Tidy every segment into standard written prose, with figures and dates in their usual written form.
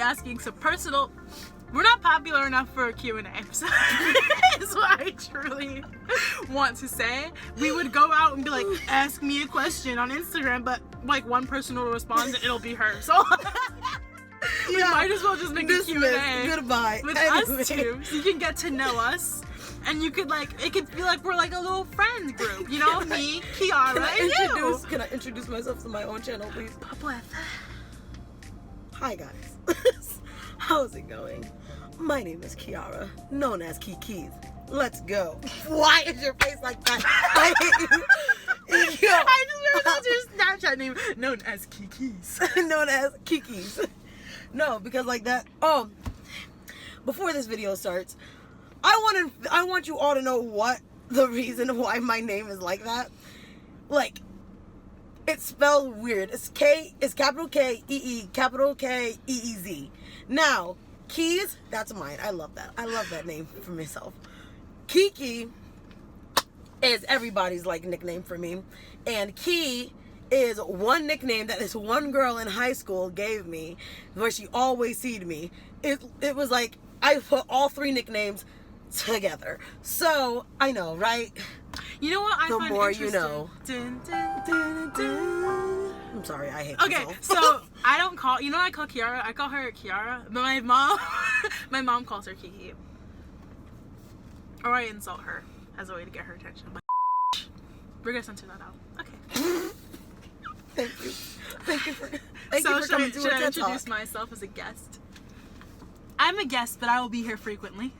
asking some personal. We're not popular enough for a Q&A. So is what I truly want to say. We would go out and be like, ask me a question on Instagram, but like one person will respond and it'll be her. So we might as well just make a Q&A. Goodbye. With us two, so you can get to know us. And you could like, it could be like we're like a little friend group, you know, me, Kiara, and you. Can I introduce myself to my own channel, please? Hi guys. How's it going? My name is Kiara, known as Kiki's. Let's go. Why is your face like that? I hate you. Yo. I just remember that's your Snapchat name, known as Kiki's. Known as Kiki's. No, because like that. Oh, before this video starts, I want you all to know what the reason why my name is like that. Like, it's spelled weird. It's capital K E E, capital K E E Z. Now, Keys, that's mine. I love that. I love that name for myself. Kiki is everybody's like nickname for me, and Key is one nickname that this one girl in high school gave me, where she always seed me. It was like I put all three nicknames together. So I know, right? You know what? I the find more interesting. you know. Dun, dun, dun, dun. I'm sorry, I hate Okay, myself. so I don't call. You know what I call Kiara? I call her Kiara, but my mom calls her Kiki. Or I insult her as a way to get her attention. I'm like, we're gonna censor that out. Okay. Thank you. Thank you for coming to should I TED introduce Talk. myself as a guest? I'm a guest, but I will be here frequently.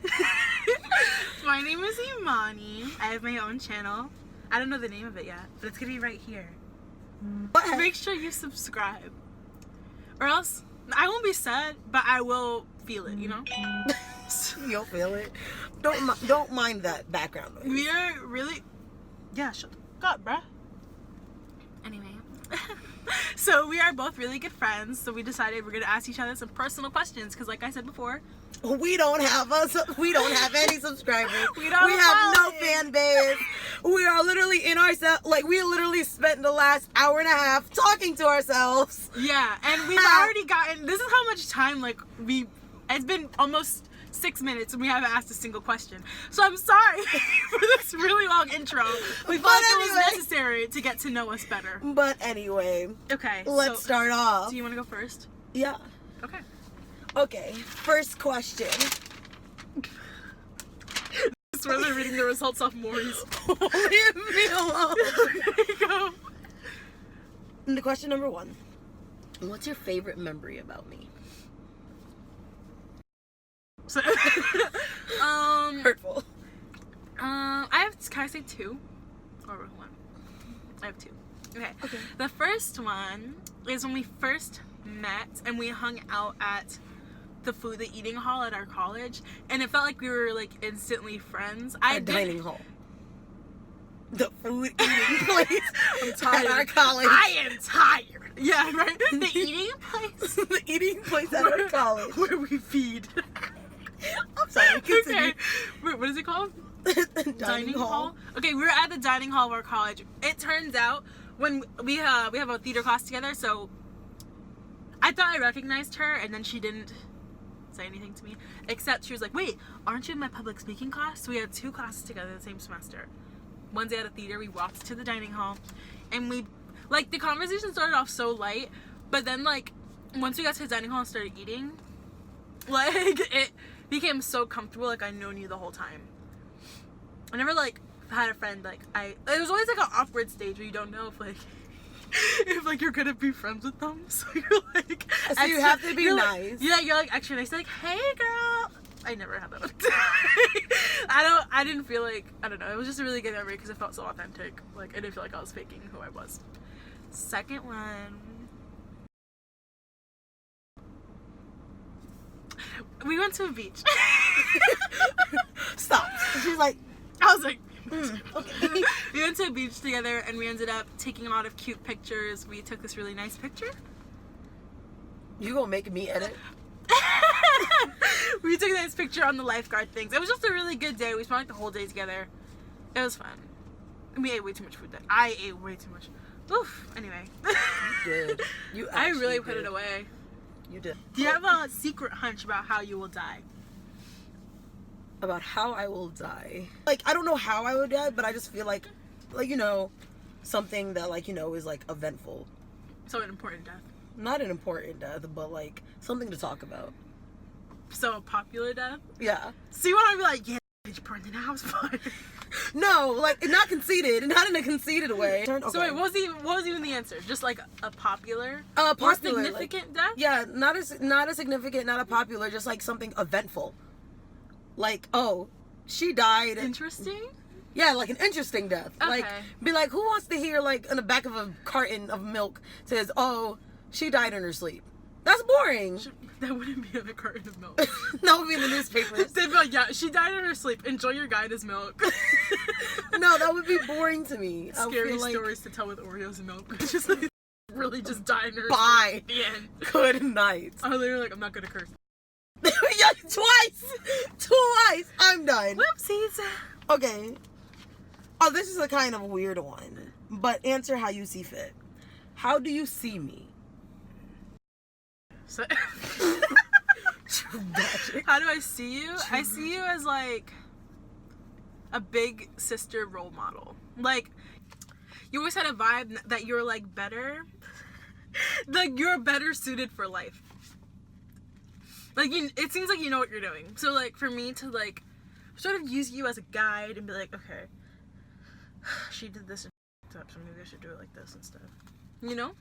My name is Imani. I have my own channel. I don't know the name of it yet, but it's gonna be right here. What? Make sure you subscribe, or else I won't be sad, but I will feel it. You know. You'll feel it. Don't mind that background noise. We are really. Yeah, shut the fuck up, bruh. Anyway. So we are both really good friends, so we decided we're gonna ask each other some personal questions, because like I said before, we don't have any subscribers. we have no fan base. We are literally in ourselves. Like, we literally spent the last hour and a half talking to ourselves. Yeah, and we've already gotten, this is how much time, like, it's been almost 6 minutes and we haven't asked a single question. So I'm sorry for this really long intro. We felt like it was necessary to get to know us better. But anyway. Okay. Let's start off. Do you want to go first? Yeah. Okay. Okay. First question. This was reading the results off Maury's. Leave me alone. There you go. And the question number 1. What's your favorite memory about me? So, Hurtful. Can I say 2? Or 1? I have 2. Okay. The first one is when we first met and we hung out at the eating hall at our college, and it felt like we were like instantly friends. Dining hall. The food eating place. I'm tired. At our college. I am tired. Yeah, right? The eating place? The eating place at our college. Where we feed. I'm sorry, continue. Okay. Wait, what is it called? Dining hall. Okay, we were at the dining hall of our college. It turns out when we have a theater class together, so I thought I recognized her, and then she didn't say anything to me, except she was like, wait, aren't you in my public speaking class? So we had 2 classes together the same semester. One day at a theater, we walked to the dining hall, and we, like, the conversation started off so light, but then, like, once we got to the dining hall and started eating, like, it became so comfortable, like, I'd known you the whole time. I never, like, had a friend, like, it was always, like, an awkward stage where you don't know if, like, you're gonna be friends with them, so you're, like... So you have to be nice. Yeah, you're, like, extra nice, like, hey, girl! I never had that. I didn't feel like, I don't know, it was just a really good memory because it felt so authentic. Like, I didn't feel like I was faking who I was. Second one... We went to a beach. Stop. She's like... I was like... Okay. We went to a beach together and we ended up taking a lot of cute pictures. We took this really nice picture. You gonna make me edit? We took a nice picture on the lifeguard things. It was just a really good day. We spent like the whole day together. It was fun. We ate way too much food that I ate way too much. Oof. Anyway. You did. I really put it away. You did. Do you have a secret hunch about how you will die? About how I will die. Like, I don't know how I would die, but I just feel like, you know, something that, like, you know, is, like, eventful. So an important death. Not an important death, but, like, something to talk about. So a popular death? Yeah. So you want to be like, yeah, bitch burned in a house fire. No, like, not conceited. Not in a conceited way. Okay. So wait, what was even the answer? Just, like, a popular? Popular. More significant death? Yeah, not a significant, not a popular, just, like, something eventful. Like, oh, she died. Interesting? Yeah, like an interesting death. Okay. Like, be like, who wants to hear, like, in the back of a carton of milk says, oh, she died in her sleep? That's boring. That wouldn't be in a carton of milk. That would be in the newspapers. They'd be like, yeah, she died in her sleep. Enjoy your guided milk. No, that would be boring to me. Scary stories to tell with Oreos and milk. Just like, really just die in her Bye. sleep. The end. Good night. Oh, they were like, I'm not gonna curse. Yeah, twice. I'm done. Whoopsies. Okay. Oh, this is a kind of weird one, but answer how you see fit. How do you see me? So, how do I see you? I see you as like a big sister role model. Like, you always had a vibe that you're like better. Like, you're better suited for life. Like, it seems like you know what you're doing. So, like, for me to, like, sort of use you as a guide and be like, okay, she did this up, so maybe I should do it like this instead. You know?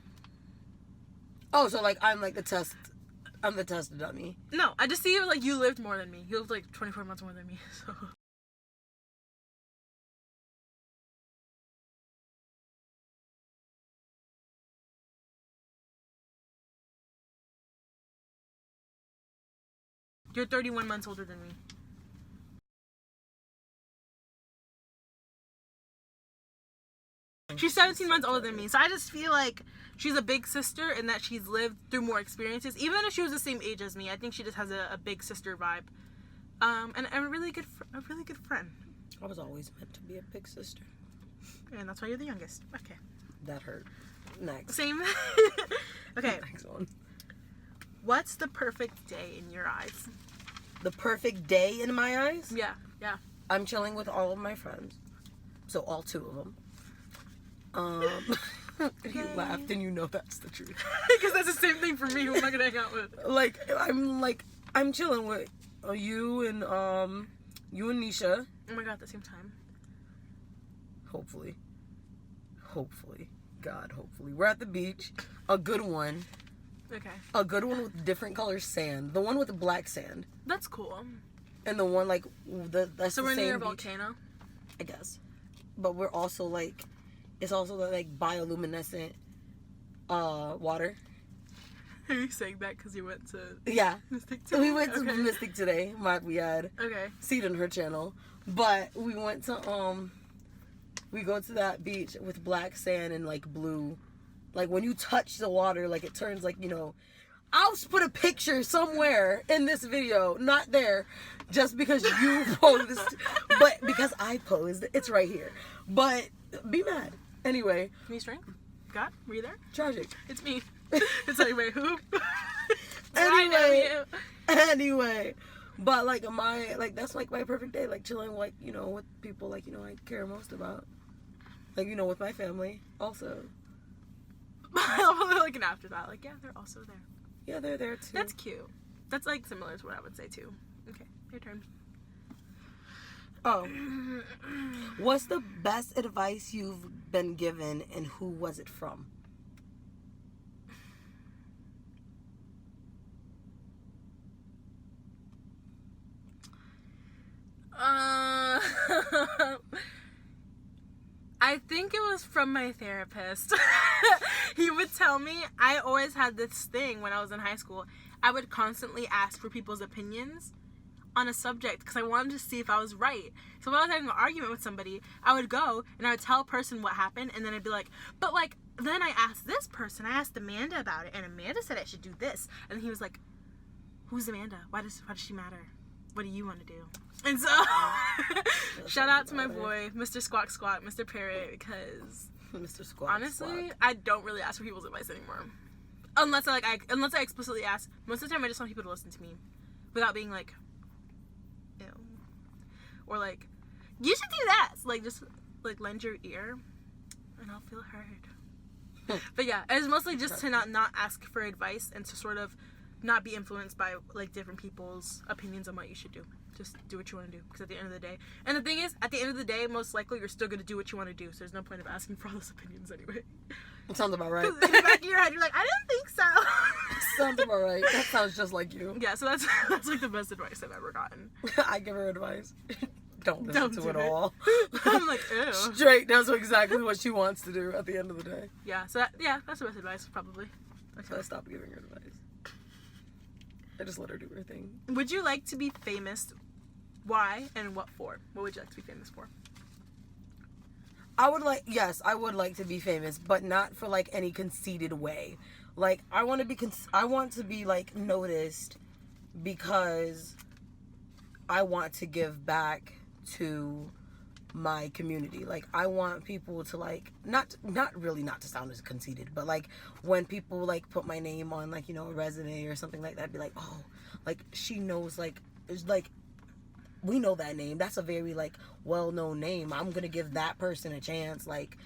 Oh, so, like, I'm the test dummy. No, I just see you like you lived more than me. You lived, like, 24 months more than me, so... You're 31 months older than me. She's 17 months older than me, so I just feel like she's a big sister and that she's lived through more experiences. Even if she was the same age as me, I think she just has a big sister vibe. And a really good friend. I was always meant to be a big sister. And that's why you're the youngest. Okay. That hurt. Next. Same. Okay. Next one. What's the perfect day in your eyes? The perfect day in my eyes? Yeah. I'm chilling with all of my friends. So all 2 of them. You laughed and you know that's the truth. Because that's the same thing for me. Who am I gonna hang out with? I'm chilling with you and Nisha. Oh my god, at the same time. Hopefully. God, hopefully. We're at the beach. A good one. Okay. A good one with different color sand. The one with the black sand. That's cool. And the one like that's so the we're same near a beach, volcano? I guess. But we're also like, it's also the like bioluminescent water. Are you saying that because you went to Yeah. Mystic today? We went to Mystic today. We had Okay. see it on her channel. But we went to we go to that beach with black sand and like blue. Like when you touch the water, like it turns like, you know, I'll just put a picture somewhere in this video, not there, just because you posed, but because I posed, it's right here. But be mad. Anyway. Me strength? God? Were you there? Tragic. It's me. It's anyway, who? Anyway. But like that's like my perfect day, like chilling like, you know, with people like, you know, I care most about. Like, you know, with my family also. Like an after that, like, yeah, they're also there. Yeah, they're there too. That's cute. That's like similar to what I would say too. Okay, your turn. Oh. What's the best advice you've been given and who was it from? I think it was from my therapist. He would tell me, I always had this thing when I was in high school. I would constantly ask for people's opinions on a subject because I wanted to see if I was right. So when I was having an argument with somebody, I would go and I would tell a person what happened, and then I'd be like, but like, then I asked this person, I asked Amanda about it, and Amanda said I should do this. And he was like, who's Amanda? Why does she matter? What do you want to do? And so, shout out to my boy, Mr. Squawk Squawk, Mr. Parrot, because Mr. Squawk honestly, Squawk. I don't really ask for people's advice anymore. unless I explicitly ask. Most of the time, I just want people to listen to me, without being like, ew, or like, you should do that. So, like, just like lend your ear, and I'll feel heard. But yeah, it's mostly just to not ask for advice and to sort of not be influenced by like different people's opinions on what you should do. Just do what you want to do, because at the end of the day, and the thing is, at the end of the day, most likely you're still going to do what you want to do, so there's no point of asking for all those opinions anyway. It sounds about right. In the back of your head, you're like, I didn't think so. Sounds about right. That sounds just like you. Yeah, so that's like the best advice I've ever gotten. I give her advice. Don't listen to it all. I'm like, ew. Straight, that's exactly what she wants to do at the end of the day. Yeah, so that's the best advice, probably. Okay. So I stopped giving her advice. I just let her do her thing. Would you like to be famous? Why and what for? What would you like to be famous for? I would like to be famous, but not for like any conceited way. Like I want to be like noticed because I want to give back to my community. Like I want people to like not to sound as conceited, but like when people like put my name on like, you know, a resume or something like that, be like, oh, like she knows, like it's like we know that name. That's a very like well-known name. I'm gonna give that person a chance. Like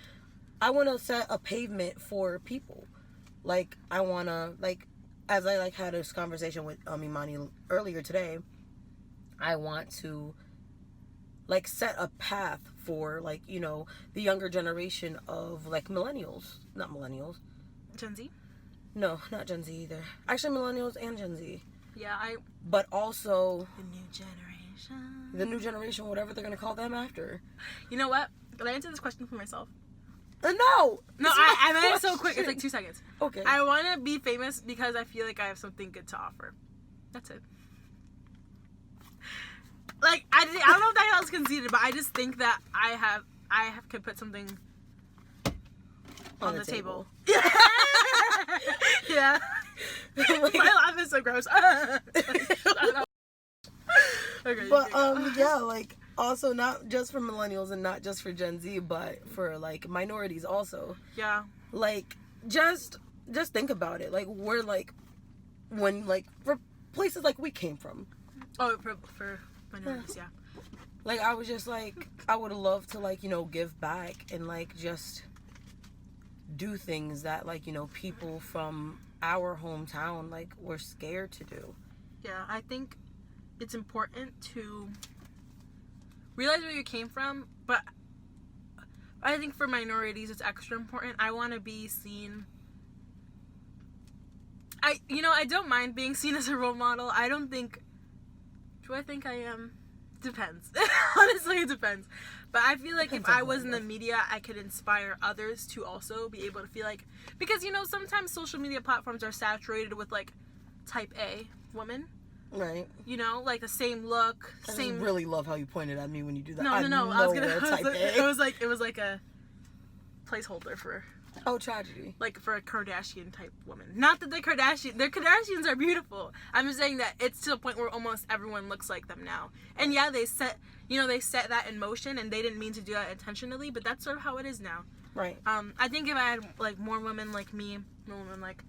I want to set a pavement for people. Like I want to, like, as I like had this conversation with Imani earlier today, I want to like set a path for like, you know, the younger generation of like millennials, not millennials. Gen Z? No, not Gen Z either. Actually, millennials and Gen Z. Yeah, But also the new generation. The new generation, whatever they're gonna call them after. You know what? Can I answer this question for myself? No, I made it so quick. It's like 2 seconds. Okay. I want to be famous because I feel like I have something good to offer. That's it. Like I don't know if that was conceited, but I just think that I could put something on the table. Yeah. My laugh is so gross. Okay, but yeah, like also not just for millennials and not just for Gen Z, but for like minorities also. Yeah. Like just think about it. Like we're like when like for places like we came from. Oh, for minorities, yeah. Like I was just like I would love to like, you know, give back and like just do things that like, you know, people from our hometown like were scared to do. Yeah, I think it's important to realize where you came from, but I think for minorities it's extra important. I want to be seen. I don't mind being seen as a role model. Do I think I am? Depends. Honestly, it depends. But I feel like if I was in the media, I could inspire others to also be able to feel like, because, you know, sometimes social media platforms are saturated with like type A women. Right. You know, like the same look, same. I really love how you pointed at me when you do that. No. I was gonna. Type A. It was like a placeholder for. Oh, tragedy. Like for a Kardashian type woman. Not that their Kardashians are beautiful. I'm just saying that it's to the point where almost everyone looks like them now. And yeah, they set that in motion, and they didn't mean to do that intentionally, but that's sort of how it is now. Right. I think if I had like more women like me, more women like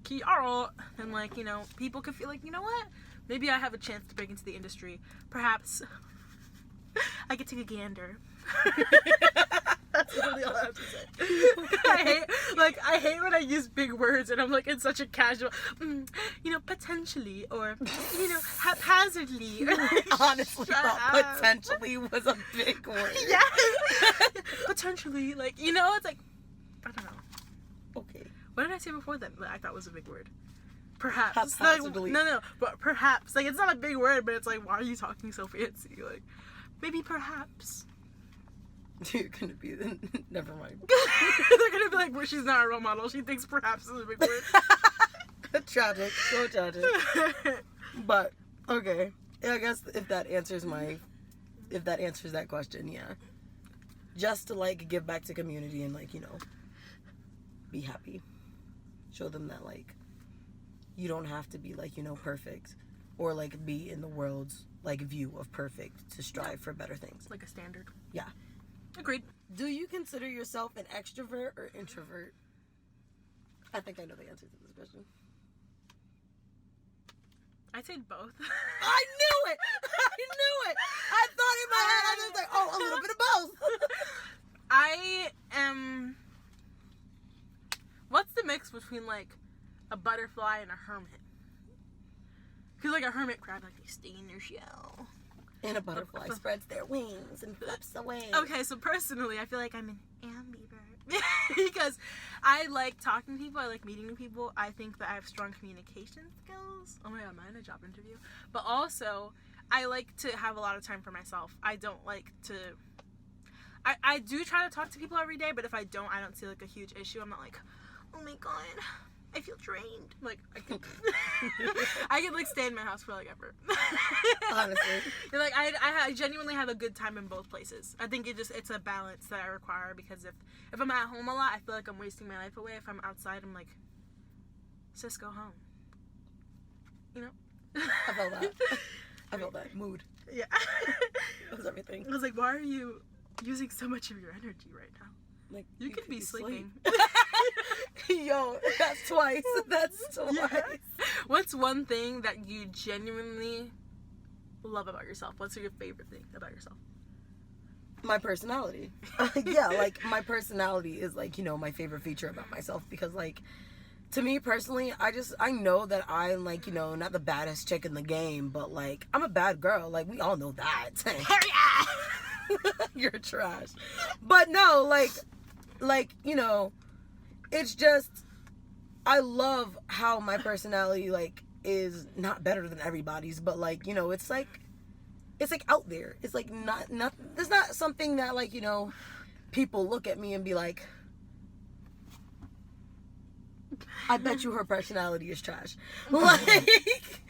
Kiara, then like, you know, people could feel like, you know what? Maybe I have a chance to break into the industry. Perhaps I could take a gander. That's really all I have to say. I hate when I use big words and I'm like in such a casual, you know, potentially, or, you know, haphazardly. Honestly, thought potentially was a big word. Yeah. Potentially, like, you know, it's like, I don't know. Okay. What did I say before that I thought was a big word? Perhaps. Like, no, but perhaps. Like, it's not a big word, but it's like, why are you talking so fancy? Like, maybe perhaps. You're gonna be never mind. They're gonna be like, well, she's not a role model. She thinks perhaps is a big word. Tragic. So tragic. But, okay. I guess if that answers that question, yeah. Just to, like, give back to community and, like, you know, be happy. Show them that, like, you don't have to be, like, you know, perfect. Or, like, be in the world's, like, view of perfect to strive for better things. Like a standard. Yeah. Agreed. Do you consider yourself an extrovert or introvert? I think I know the answer to this question. I'd say both. I knew it! I thought in my head, I was like, oh, a little bit of both. I am... What's the mix between, like, a butterfly and a hermit? Because, like, a hermit crab, like, they stay in their shell. And a butterfly spreads their wings and flips away. Okay, so personally, I feel like I'm an ambivert. Because I like talking to people, I like meeting new people. I think that I have strong communication skills. Oh my god, I'm in a job interview. But also, I like to have a lot of time for myself. I don't like to... I do try to talk to people every day, but if I don't see, like, a huge issue. I'm not like, oh my god, I feel drained. Like, I could, I could, like, stay in my house for, like, ever. Honestly. Like, I genuinely have a good time in both places. I think it's a balance that I require, because if I'm at home a lot, I feel like I'm wasting my life away. If I'm outside, I'm like, sis, go home. You know? I felt that. Mood. Yeah. That was everything. I was like, why are you using so much of your energy right now? Like, You could be sleeping. Yo, that's twice. Yeah. What's one thing that you genuinely love about yourself? What's your favorite thing about yourself? My personality. Yeah, like, my personality is, like, you know, my favorite feature about myself, because, like, to me personally, I know that I'm, like, you know, not the baddest chick in the game, but, like, I'm a bad girl. Like, we all know that. You're trash. But no, like, you know, it's just, I love how my personality, like, is not better than everybody's, but, like, you know, it's like out there. It's like not there's not something that, like, you know, people look at me and be like, I bet you her personality is trash. Like,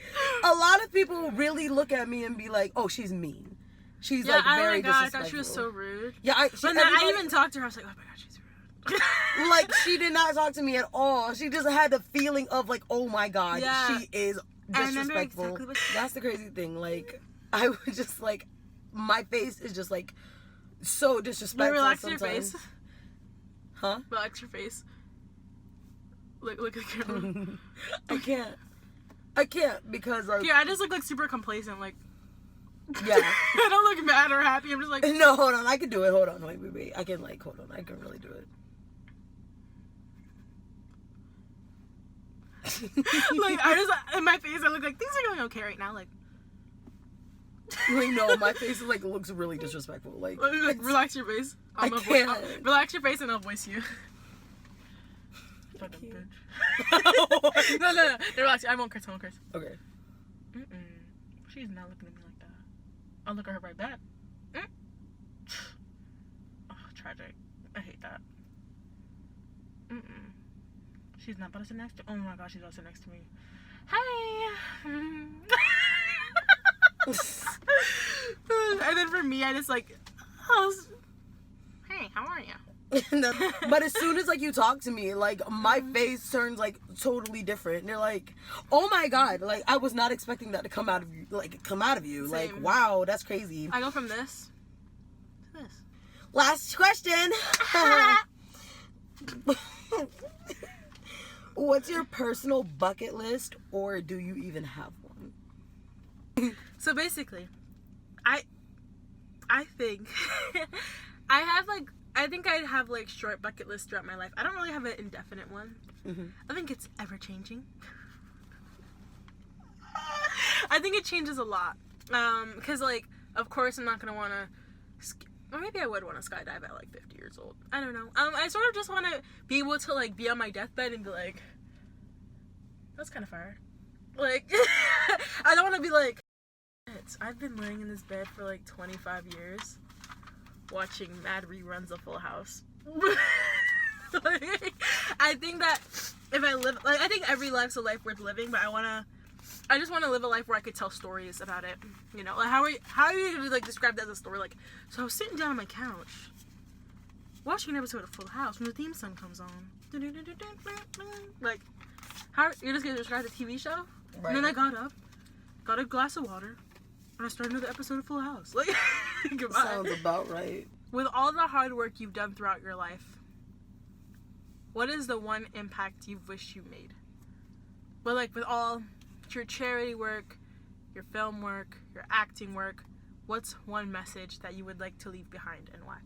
a lot of people really look at me and be like, oh, she's mean. She's, like, very disrespectful. I thought she was so rude. Yeah, I even talked to her. I was like, oh my god, she's rude. Like, she did not talk to me at all. She just had the feeling of, like, oh my god, Yeah. she is I remember disrespectful. exactly what she That's the crazy thing. Like, I was just like, my face is just, like, so disrespectful. Relax sometimes. your face. Huh? Relax your face. Look at the camera. I can't because, like, Here, I just look, like, super complacent. Like, yeah. I don't look mad or happy. I'm just like, No, hold on. I can do it. Hold on. Wait. I can, like, hold on. I can really do it. like, I just, in my face, I look like things are going okay right now. Like, Like, no, my face, like, looks really disrespectful. Like, relax your face. I can't. Relax your face and I'll voice you. Fucking bitch. No. Relax. I won't curse. Okay. She's not looking at me like that. I'll look at her right back. Oh, tragic. I hate that. She's not about to sit next to. Oh my gosh, she's about to sit next to me. Hi. And then for me, I just like, hey, how are you? But as soon as, like, you talk to me, like, my face turns, like, totally different. And you're like, oh my god, like, I was not expecting that to come out of you. Same. Like, wow, that's crazy. I go from this to this. Last question. What's your personal bucket list, or do you even have one? So basically, I think I think I have, like, short bucket lists throughout my life. I don't really have an indefinite one. I think it's ever changing. I think it changes a lot. Because, like, of course I'm not gonna want to, or maybe I would want to skydive at, like, 50 years old. I don't know. I sort of just want to be able to, like, be on my deathbed and be like, that's kind of fire. Like, I don't want to be like, I've been laying in this bed for, like, 25 years watching mad reruns of Full House. Like, I think that if I live, like, I think every life's a life worth living, but I just want to live a life where I could tell stories about it. You know, like, how are you gonna, like, describe that as a story? Like, so I was sitting down on my couch watching an episode of Full House when the theme song comes on. Like, how you're just gonna describe the TV show? Right. And then I got up, got a glass of water, and I started another episode of Full House. Like, goodbye. Sounds about right. With all the hard work you've done throughout your life, what is the one impact you wish you made? Well, like with all your charity work, your film work, your acting work, what's one message that you would like to leave behind and why?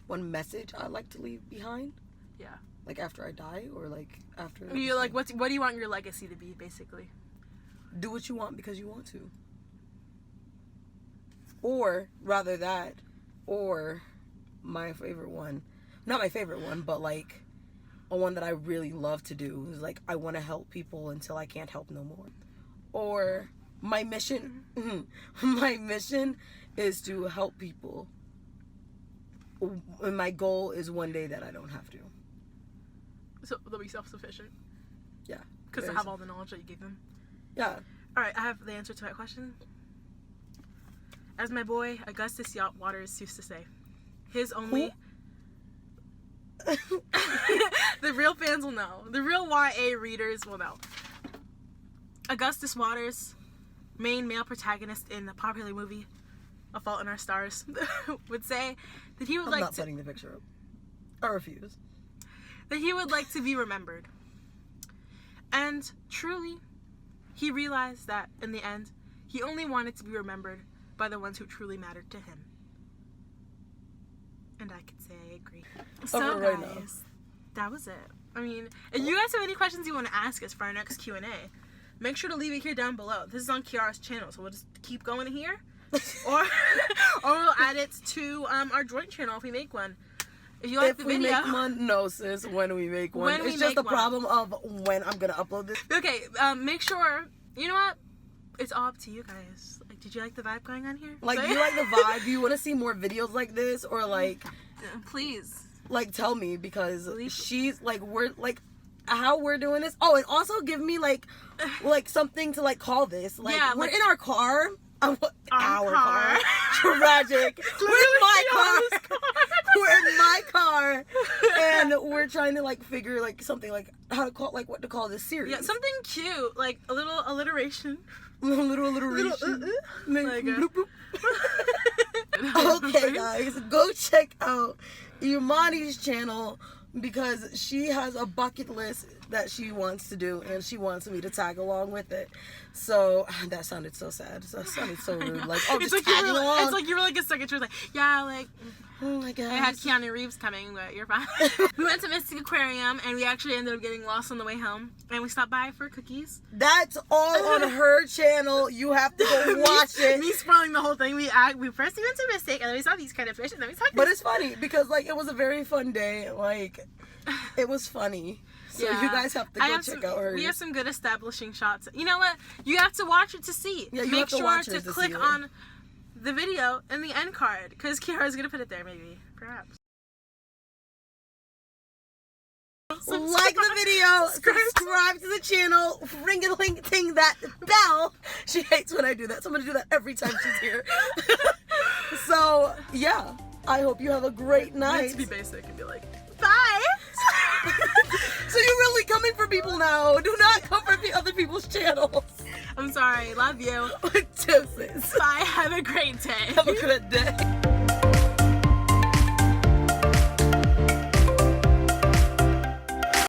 One message I'd like to leave behind? Yeah. Like after I die, or like after? You like what do you want your legacy to be, basically? Do what you want because you want to. Or rather that, or my favorite one, not my favorite one, but like a one that I really love to do is like I want to help people until I can't help no more. Or my mission, my mission is to help people. And my goal is one day that I don't have to. So they'll be self-sufficient. Yeah. Because they have all the knowledge that you gave them. Yeah. All right, I have the answer to that question. As my boy Augustus Yacht Waters used to say, his only... The real fans will know. The real YA readers will know. Augustus Waters, main male protagonist in the popular movie A Fault in Our Stars, would say that he would I'm not putting the picture up. I refuse. That he would like to be remembered. And truly, he realized that in the end, he only wanted to be remembered by the ones who truly mattered to him. And I could say I agree. So right guys, now. That was it. I mean, if you guys have any questions you want to ask us for our next Q&A, make sure to leave it here down below. This is on Kiara's channel, so we'll just keep going here. or we'll add it to our joint channel if we make one. If you like the video. If we make one, no sis, when we make one. When we it's just make the one. problem of when I'm going to upload this. Okay, make sure, you know what? It's all up to you guys. Like, did you like the vibe going on here? Like, do you like the vibe? Do you want to see more videos like this? Or like... Please. Like, tell me, because Please. she's, like, we're, like, how we're doing this. Oh, and also give me, like something to, like, call this. Like, Yeah, we're like- in our car. Our car. Tragic. We're in my Literally car. We're in my car. And we're trying to, like, figure, like, something, like, how to call, like, what to call this series. Yeah, something cute, like a little alliteration. Little alliteration. Like a- Bloop, bloop. Okay, guys, go check out Imani's channel because she has a bucket list that she wants to do and she wants me to tag along with it. So that sounded so sad. That sounded so rude. Like, oh, It's just like you tagging were, along. it's like you were like a second. She was like, yeah, like Oh my god. I had Keanu Reeves coming, but you're fine. We went to Mystic Aquarium and we actually ended up getting lost on the way home. And we stopped by for cookies. That's all on her channel. You have to go watch it. Me spoiling the whole thing. We first went to Mystic and then we saw these kind of fish and then we saw. But it's funny because like it was a very fun day. Like it was funny. So you guys have to go check out hers. We have some good establishing shots. You know what? You have to watch it to see. Yeah, you Make have to sure watch to hers to click see it. on the video and the end card because Kiara's gonna put it there, maybe, perhaps. Like the video, subscribe to the channel, ring-a-ling-ting that bell. She hates when I do that, so I'm gonna do that every time she's here. So yeah, I hope you have a great night. Let's be basic and be like, bye. So you're really coming for people now. Do not come for other people's channels. I'm sorry. Love you. Deuces. Bye. Have a great day. Have a good day.